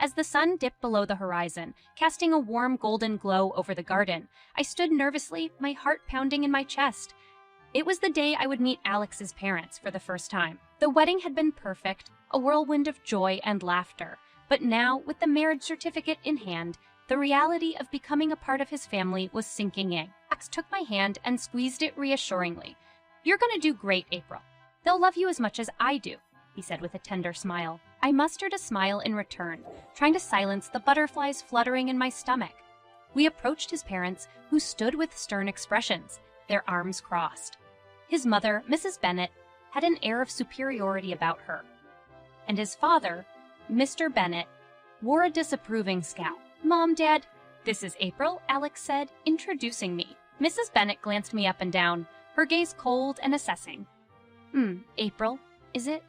As the sun dipped below the horizon, casting a warm golden glow over the garden, I stood nervously, my heart pounding in my chest. It was the day I would meet Alex's parents for the first time. The wedding had been perfect, a whirlwind of joy and laughter. But now, with the marriage certificate in hand, the reality of becoming a part of his family was sinking in. Alex took my hand and squeezed it reassuringly. "You're gonna do great, April. They'll love you as much as I do," he said with a tender smile. I mustered a smile in return, trying to silence the butterflies fluttering in my stomach. We approached his parents, who stood with stern expressions, their arms crossed. His mother, Mrs. Bennet, had an air of superiority about her, and his father, Mr. Bennet, wore a disapproving scowl. "Mom, Dad, this is April," Alex said, introducing me. Mrs. Bennet glanced me up and down, her gaze cold and assessing. April, is it?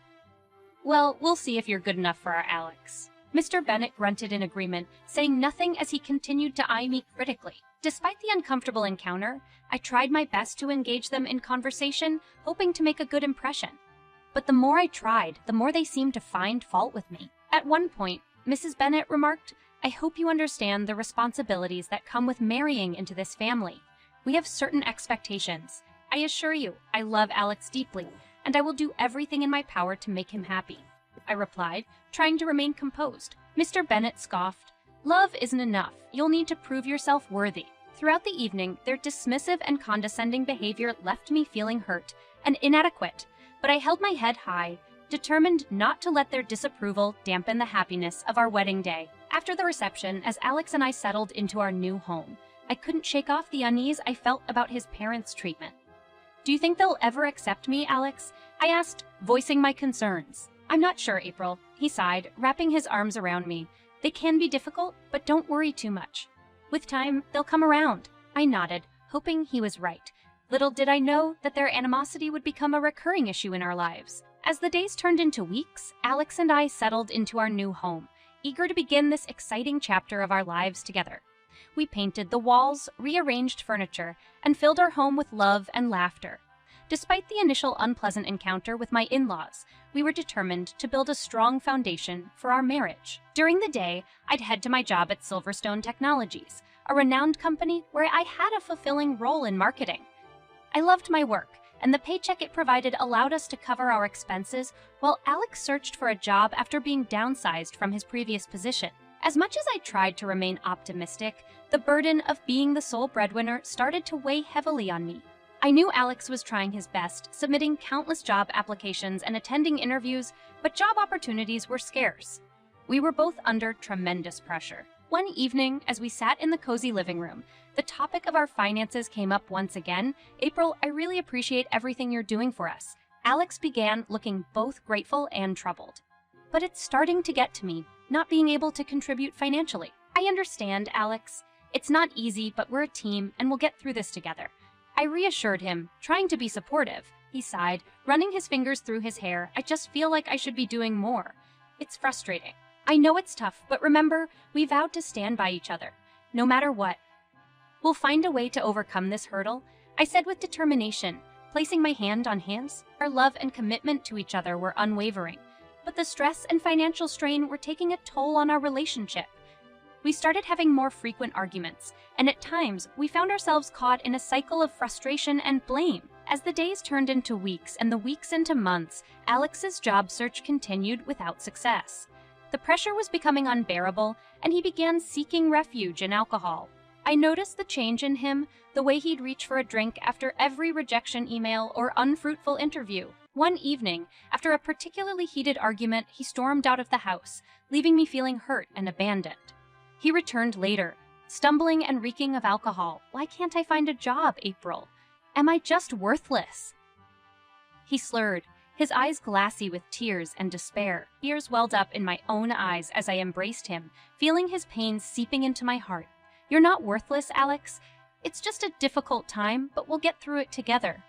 Well, we'll see if you're good enough for our Alex." Mr. Bennet grunted in agreement, saying nothing as he continued to eye me critically. Despite the uncomfortable encounter, I tried my best to engage them in conversation, hoping to make a good impression. But the more I tried, the more they seemed to find fault with me. At one point, Mrs. Bennet remarked, "I hope you understand the responsibilities that come with marrying into this family. We have certain expectations. I assure you, I love Alex deeply, and I will do everything in my power to make him happy," I replied, trying to remain composed. Mr. Bennet scoffed. "Love isn't enough. You'll need to prove yourself worthy." Throughout the evening, their dismissive and condescending behavior left me feeling hurt and inadequate, but I held my head high, determined not to let their disapproval dampen the happiness of our wedding day. After the reception, as Alex and I settled into our new home, I couldn't shake off the unease I felt about his parents' treatment. "Do you think they'll ever accept me, Alex?" I asked, voicing my concerns. "I'm not sure, April," he sighed, wrapping his arms around me. "They can be difficult, but don't worry too much. With time, they'll come around." I nodded, hoping he was right. Little did I know that their animosity would become a recurring issue in our lives. As the days turned into weeks, Alex and I settled into our new home, eager to begin this exciting chapter of our lives together. We painted the walls, rearranged furniture, and filled our home with love and laughter. Despite the initial unpleasant encounter with my in-laws, we were determined to build a strong foundation for our marriage. During the day, I'd head to my job at Silverstone Technologies, a renowned company where I had a fulfilling role in marketing. I loved my work, and the paycheck it provided allowed us to cover our expenses while Alex searched for a job after being downsized from his previous position. As much as I tried to remain optimistic, the burden of being the sole breadwinner started to weigh heavily on me. I knew Alex was trying his best, submitting countless job applications and attending interviews, but job opportunities were scarce. We were both under tremendous pressure. One evening, as we sat in the cozy living room, the topic of our finances came up once again. "April, I really appreciate everything you're doing for us." Alex began, looking both grateful and troubled. "But it's starting to get to me, not being able to contribute financially." "I understand, Alex. It's not easy, but we're a team, and we'll get through this together." I reassured him, trying to be supportive. He sighed, running his fingers through his hair. "I just feel like I should be doing more. It's frustrating. I know it's tough, but remember, we vowed to stand by each other, no matter what. We'll find a way to overcome this hurdle," I said with determination, placing my hand on his. Our love and commitment to each other were unwavering, but the stress and financial strain were taking a toll on our relationship. We started having more frequent arguments, and at times, we found ourselves caught in a cycle of frustration and blame. As the days turned into weeks and the weeks into months, Alex's job search continued without success. The pressure was becoming unbearable, and he began seeking refuge in alcohol. I noticed the change in him, the way he'd reach for a drink after every rejection email or unfruitful interview. One evening, after a particularly heated argument, he stormed out of the house, leaving me feeling hurt and abandoned. He returned later, stumbling and reeking of alcohol. "Why can't I find a job, April? Am I just worthless?" He slurred, his eyes glassy with tears and despair. Tears welled up in my own eyes as I embraced him, feeling his pain seeping into my heart. "You're not worthless, Alex. It's just a difficult time, but we'll get through it together."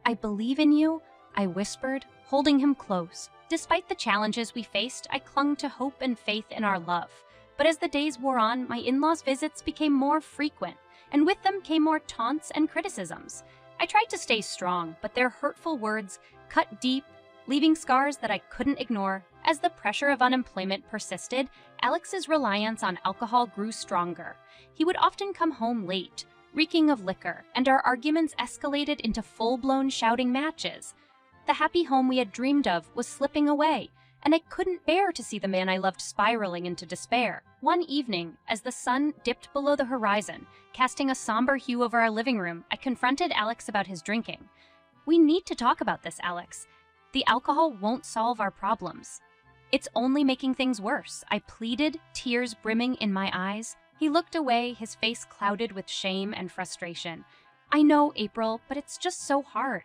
"I believe in you," I whispered, holding him close. Despite the challenges we faced, I clung to hope and faith in our love. But as the days wore on, my in-laws' visits became more frequent, and with them came more taunts and criticisms. I tried to stay strong, but their hurtful words cut deep, leaving scars that I couldn't ignore. As the pressure of unemployment persisted, Alex's reliance on alcohol grew stronger. He would often come home late, reeking of liquor, and our arguments escalated into full-blown shouting matches. The happy home we had dreamed of was slipping away, and I couldn't bear to see the man I loved spiraling into despair. One evening, as the sun dipped below the horizon, casting a somber hue over our living room, I confronted Alex about his drinking. "We need to talk about this, Alex. The alcohol won't solve our problems. It's only making things worse," I pleaded, tears brimming in my eyes. He looked away, his face clouded with shame and frustration. "I know, April, but it's just so hard.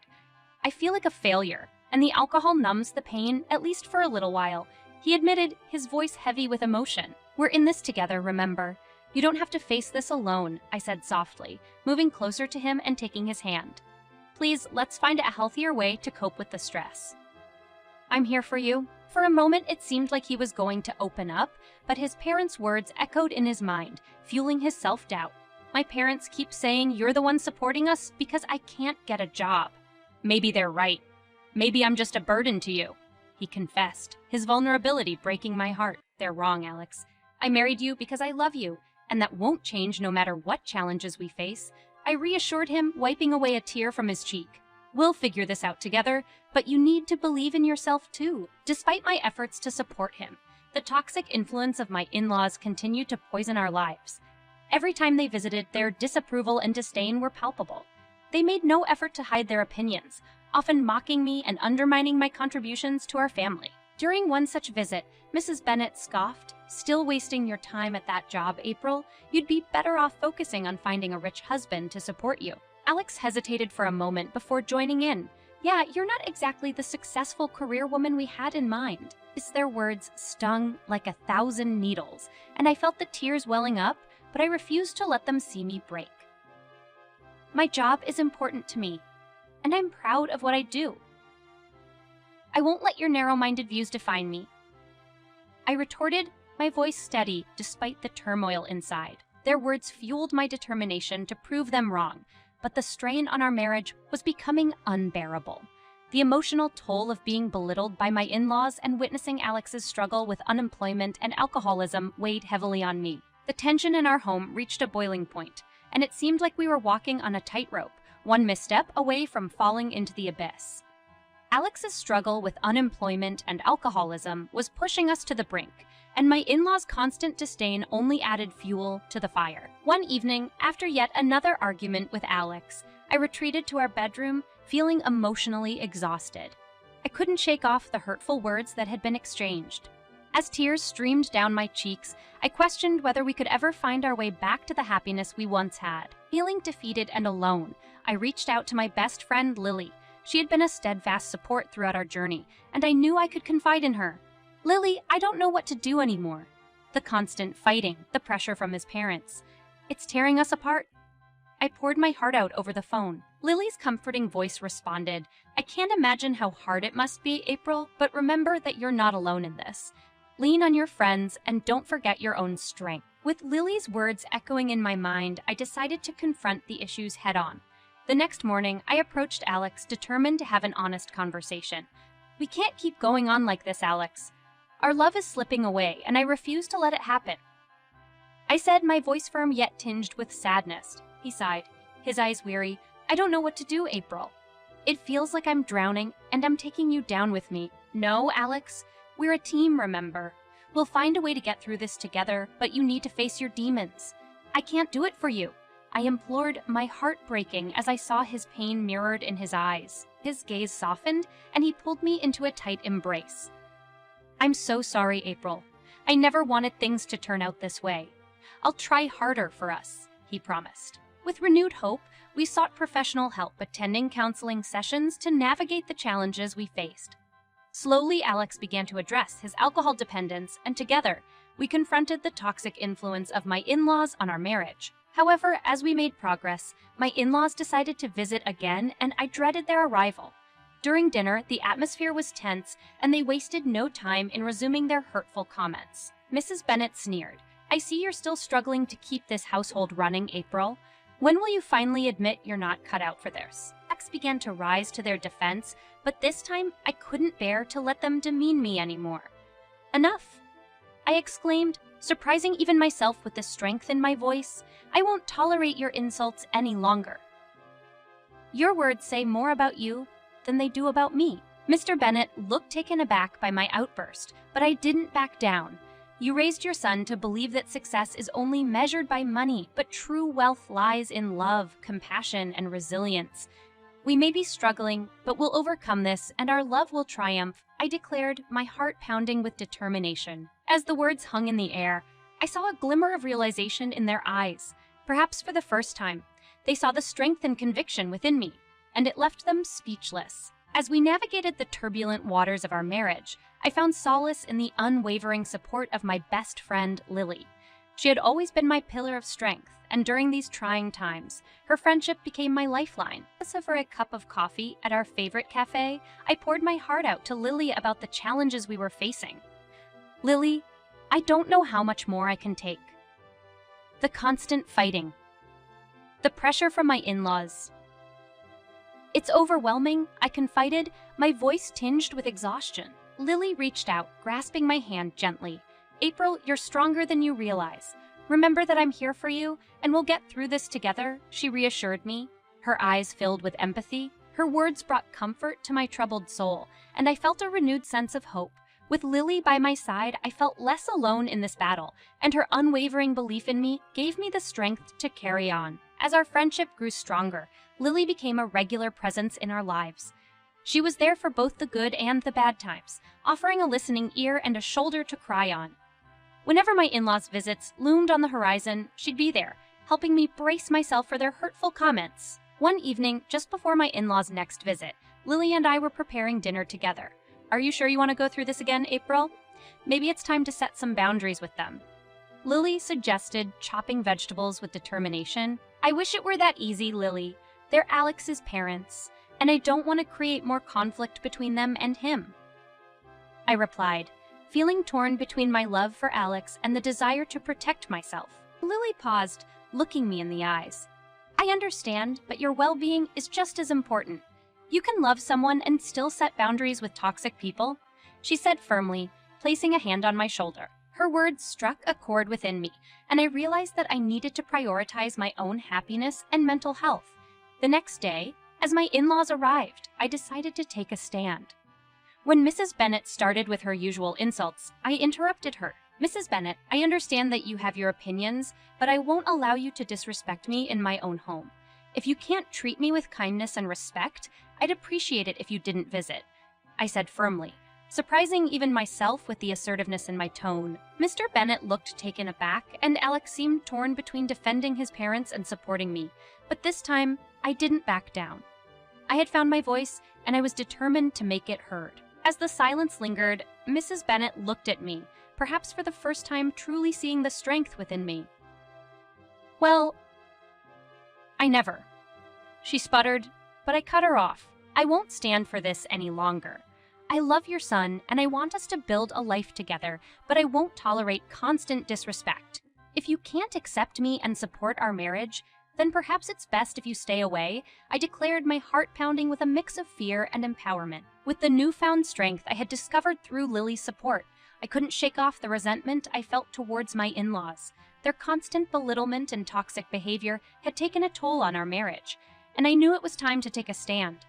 I feel like a failure, and the alcohol numbs the pain, at least for a little while," he admitted, his voice heavy with emotion. "We're in this together, remember? You don't have to face this alone," I said softly, moving closer to him and taking his hand. "Please, let's find a healthier way to cope with the stress. I'm here for you." For a moment, it seemed like he was going to open up, but his parents' words echoed in his mind, fueling his self-doubt. "My parents keep saying you're the one supporting us because I can't get a job." "Maybe they're right. Maybe I'm just a burden to you," he confessed, his vulnerability breaking my heart. "They're wrong, Alex. I married you because I love you, and that won't change no matter what challenges we face," I reassured him, wiping away a tear from his cheek. "We'll figure this out together, but you need to believe in yourself too." Despite my efforts to support him, the toxic influence of my in-laws continued to poison our lives. Every time they visited, their disapproval and disdain were palpable. They made no effort to hide their opinions, often mocking me and undermining my contributions to our family. During one such visit, Mrs. Bennet scoffed, "Still wasting your time at that job, April? You'd be better off focusing on finding a rich husband to support you." Alex hesitated for a moment before joining in. "Yeah, you're not exactly the successful career woman we had in mind." Their words stung like 1,000 needles, and I felt the tears welling up, but I refused to let them see me break. "My job is important to me, and I'm proud of what I do. I won't let your narrow-minded views define me," I retorted, my voice steady despite the turmoil inside. Their words fueled my determination to prove them wrong, but the strain on our marriage was becoming unbearable. The emotional toll of being belittled by my in-laws and witnessing Alex's struggle with unemployment and alcoholism weighed heavily on me. The tension in our home reached a boiling point, and it seemed like we were walking on a tightrope, one misstep away from falling into the abyss. Alex's struggle with unemployment and alcoholism was pushing us to the brink, and my in-laws' constant disdain only added fuel to the fire. One evening, after yet another argument with Alex, I retreated to our bedroom, feeling emotionally exhausted. I couldn't shake off the hurtful words that had been exchanged. As tears streamed down my cheeks, I questioned whether we could ever find our way back to the happiness we once had. Feeling defeated and alone, I reached out to my best friend, Lily. She had been a steadfast support throughout our journey, and I knew I could confide in her. "Lily, I don't know what to do anymore. The constant fighting, the pressure from his parents. It's tearing us apart." I poured my heart out over the phone. Lily's comforting voice responded, "I can't imagine how hard it must be, April, but remember that you're not alone in this. Lean on your friends and don't forget your own strength." With Lily's words echoing in my mind, I decided to confront the issues head-on. The next morning, I approached Alex, determined to have an honest conversation. "We can't keep going on like this, Alex. Our love is slipping away, and I refuse to let it happen," I said, my voice firm yet tinged with sadness. He sighed, his eyes weary. "I don't know what to do, April. It feels like I'm drowning, and I'm taking you down with me." "No, Alex. We're a team, remember. We'll find a way to get through this together, but you need to face your demons." "I can't do it for you," I implored, my heart breaking as I saw his pain mirrored in his eyes. His gaze softened, and he pulled me into a tight embrace. "I'm so sorry, April. I never wanted things to turn out this way. I'll try harder for us," he promised. With renewed hope, we sought professional help, attending counseling sessions to navigate the challenges we faced. Slowly, Alex began to address his alcohol dependence, and together, we confronted the toxic influence of my in-laws on our marriage. However, as we made progress, my in-laws decided to visit again, and I dreaded their arrival. During dinner, the atmosphere was tense, and they wasted no time in resuming their hurtful comments. Mrs. Bennet sneered, "I see you're still struggling to keep this household running, April. When will you finally admit you're not cut out for this?" Alex began to rise to their defense, but this time I couldn't bear to let them demean me anymore. Enough, I exclaimed, surprising even myself with the strength in my voice. I won't tolerate your insults any longer. Your words say more about you than they do about me. Mr. Bennet looked taken aback by my outburst, but I didn't back down. You raised your son to believe that success is only measured by money, but true wealth lies in love, compassion, and resilience. We may be struggling, but we'll overcome this, and our love will triumph, I declared, my heart pounding with determination. As the words hung in the air, I saw a glimmer of realization in their eyes. Perhaps for the first time, they saw the strength and conviction within me, and it left them speechless. As we navigated the turbulent waters of our marriage, I found solace in the unwavering support of my best friend, Lily. She had always been my pillar of strength, and during these trying times, her friendship became my lifeline. For a cup of coffee at our favorite cafe, I poured my heart out to Lily about the challenges we were facing. Lily, I don't know how much more I can take. The constant fighting. The pressure from my in-laws. It's overwhelming, I confided, my voice tinged with exhaustion. Lily reached out, grasping my hand gently. April, you're stronger than you realize. Remember that I'm here for you, and we'll get through this together, she reassured me, her eyes filled with empathy. Her words brought comfort to my troubled soul, and I felt a renewed sense of hope. With Lily by my side, I felt less alone in this battle, and her unwavering belief in me gave me the strength to carry on. As our friendship grew stronger, Lily became a regular presence in our lives. She was there for both the good and the bad times, offering a listening ear and a shoulder to cry on. Whenever my in-laws' visits loomed on the horizon, she'd be there, helping me brace myself for their hurtful comments. One evening, just before my in-laws' next visit, Lily and I were preparing dinner together. Are you sure you want to go through this again, April? Maybe it's time to set some boundaries with them. Lily suggested, chopping vegetables with determination. I wish it were that easy, Lily. They're Alex's parents, and I don't want to create more conflict between them and him. I replied, feeling torn between my love for Alex and the desire to protect myself. Lily paused, looking me in the eyes. I understand, but your well-being is just as important. You can love someone and still set boundaries with toxic people, she said firmly, placing a hand on my shoulder. Her words struck a chord within me, and I realized that I needed to prioritize my own happiness and mental health. The next day, as my in-laws arrived, I decided to take a stand. When Mrs. Bennet started with her usual insults, I interrupted her. Mrs. Bennet, I understand that you have your opinions, but I won't allow you to disrespect me in my own home. If you can't treat me with kindness and respect, I'd appreciate it if you didn't visit, I said firmly, surprising even myself with the assertiveness in my tone. Mr. Bennet looked taken aback, and Alex seemed torn between defending his parents and supporting me. But this time, I didn't back down. I had found my voice, and I was determined to make it heard. As the silence lingered, Mrs. Bennet looked at me, perhaps for the first time truly seeing the strength within me. Well, I never. She sputtered, but I cut her off. I won't stand for this any longer. I love your son, and I want us to build a life together, but I won't tolerate constant disrespect. If you can't accept me and support our marriage, then perhaps it's best if you stay away, I declared, my heart pounding with a mix of fear and empowerment. With the newfound strength I had discovered through Lily's support, I couldn't shake off the resentment I felt towards my in-laws. Their constant belittlement and toxic behavior had taken a toll on our marriage, and I knew it was time to take a stand.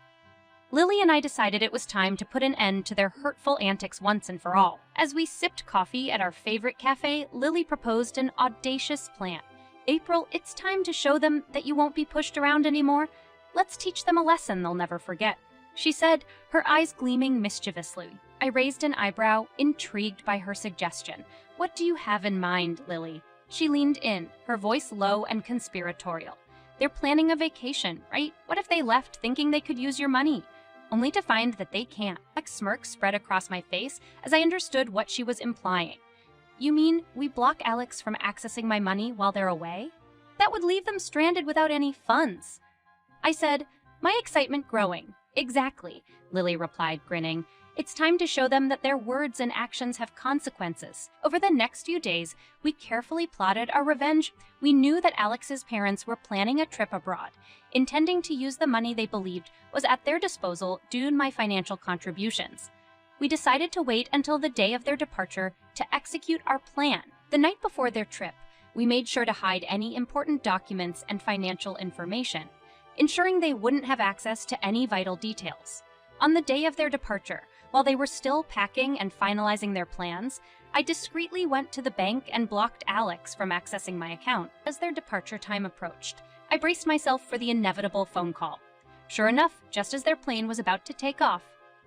Lily and I decided it was time to put an end to their hurtful antics once and for all. As we sipped coffee at our favorite cafe, Lily proposed an audacious plan. April, it's time to show them that you won't be pushed around anymore. Let's teach them a lesson they'll never forget, she said, her eyes gleaming mischievously. I raised an eyebrow, intrigued by her suggestion. What do you have in mind, Lily? She leaned in, her voice low and conspiratorial. They're planning a vacation, right? What if they left thinking they could use your money? Only to find that they can't. A smirk spread across my face as I understood what she was implying. You mean we block Alex from accessing my money while they're away? That would leave them stranded without any funds, I said, my excitement growing. Exactly, Lily replied, grinning. It's time to show them that their words and actions have consequences. Over the next few days, we carefully plotted our revenge. We knew that Alex's parents were planning a trip abroad, intending to use the money they believed was at their disposal due to my financial contributions. We decided to wait until the day of their departure to execute our plan. The night before their trip, we made sure to hide any important documents and financial information, ensuring they wouldn't have access to any vital details. On the day of their departure, while they were still packing and finalizing their plans, I discreetly went to the bank and blocked Alex from accessing my account. As their departure time approached, I braced myself for the inevitable phone call. Sure enough, just as their plane was about to take off,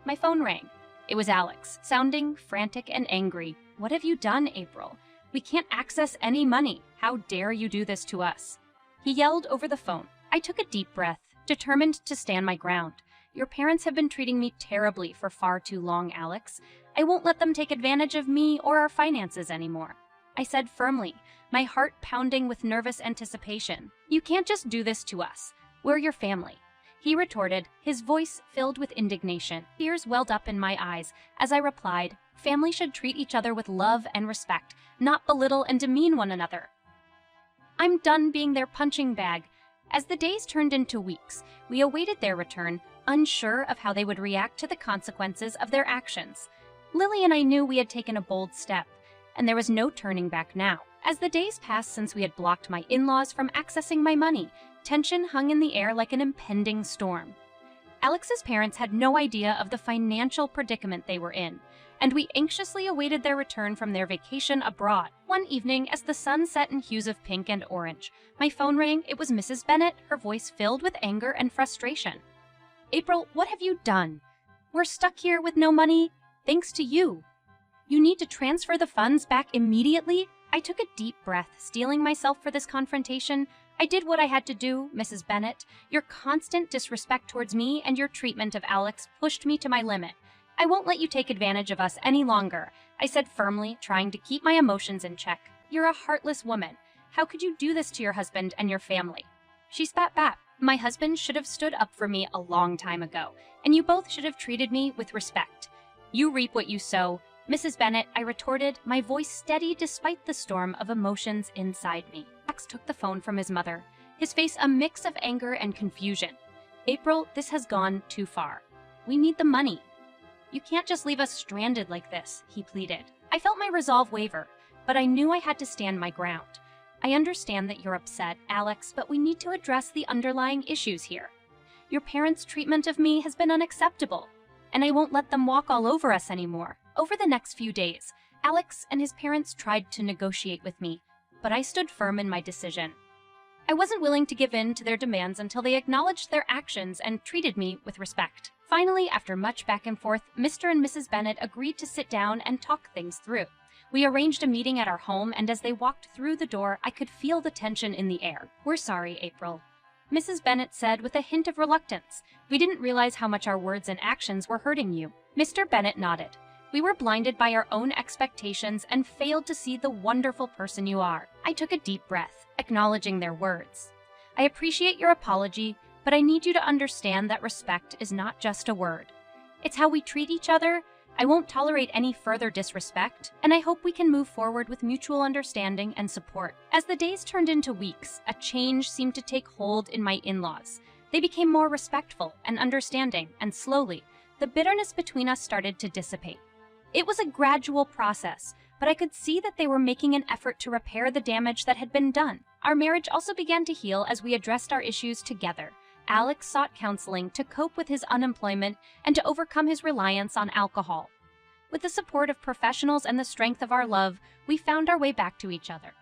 my phone rang. It was Alex, sounding frantic and angry. "What have you done, April? We can't access any money. How dare you do this to us?" He yelled over the phone. I took a deep breath, determined to stand my ground. "Your parents have been treating me terribly for far too long, Alex. I won't let them take advantage of me or our finances anymore," I said firmly, my heart pounding with nervous anticipation. "You can't just do this to us. We're your family," he retorted, his voice filled with indignation. Tears welled up in my eyes as I replied, "Family should treat each other with love and respect, not belittle and demean one another. I'm done being their punching bag." As the days turned into weeks, we awaited their return, unsure of how they would react to the consequences of their actions. Lily and I knew we had taken a bold step, and there was no turning back now. As the days passed since we had blocked my in-laws from accessing my money, tension hung in the air like an impending storm. Alex's parents had no idea of the financial predicament they were in, and we anxiously awaited their return from their vacation abroad. One evening, as the sun set in hues of pink and orange, my phone rang. It was Mrs. Bennet, her voice filled with anger and frustration. "April, what have you done? We're stuck here with no money, thanks to you. You need to transfer the funds back immediately." I took a deep breath, steeling myself for this confrontation. "I did what I had to do, Mrs. Bennet. Your constant disrespect towards me and your treatment of Alex pushed me to my limit. I won't let you take advantage of us any longer," I said firmly, trying to keep my emotions in check. "You're a heartless woman. How could you do this to your husband and your family?" She spat back. "My husband should have stood up for me a long time ago, and you both should have treated me with respect. You reap what you sow, Mrs. Bennet," I retorted, my voice steady despite the storm of emotions inside me. Max took the phone from his mother, his face a mix of anger and confusion. "April, this has gone too far. We need the money. You can't just leave us stranded like this," he pleaded. I felt my resolve waver, but I knew I had to stand my ground. "I understand that you're upset, Alex, but we need to address the underlying issues here. Your parents' treatment of me has been unacceptable, and I won't let them walk all over us anymore." Over the next few days, Alex and his parents tried to negotiate with me, but I stood firm in my decision. I wasn't willing to give in to their demands until they acknowledged their actions and treated me with respect. Finally, after much back and forth, Mr. and Mrs. Bennet agreed to sit down and talk things through. We arranged a meeting at our home, and as they walked through the door, I could feel the tension in the air. "We're sorry, April," Mrs. Bennet said with a hint of reluctance. "We didn't realize how much our words and actions were hurting you." Mr. Bennet nodded. "We were blinded by our own expectations and failed to see the wonderful person you are." I took a deep breath, acknowledging their words. "I appreciate your apology, but I need you to understand that respect is not just a word. It's how we treat each other. I won't tolerate any further disrespect, and I hope we can move forward with mutual understanding and support." As the days turned into weeks, a change seemed to take hold in my in-laws. They became more respectful and understanding, and slowly, the bitterness between us started to dissipate. It was a gradual process, but I could see that they were making an effort to repair the damage that had been done. Our marriage also began to heal as we addressed our issues together. Alex sought counseling to cope with his unemployment and to overcome his reliance on alcohol. With the support of professionals and the strength of our love, we found our way back to each other.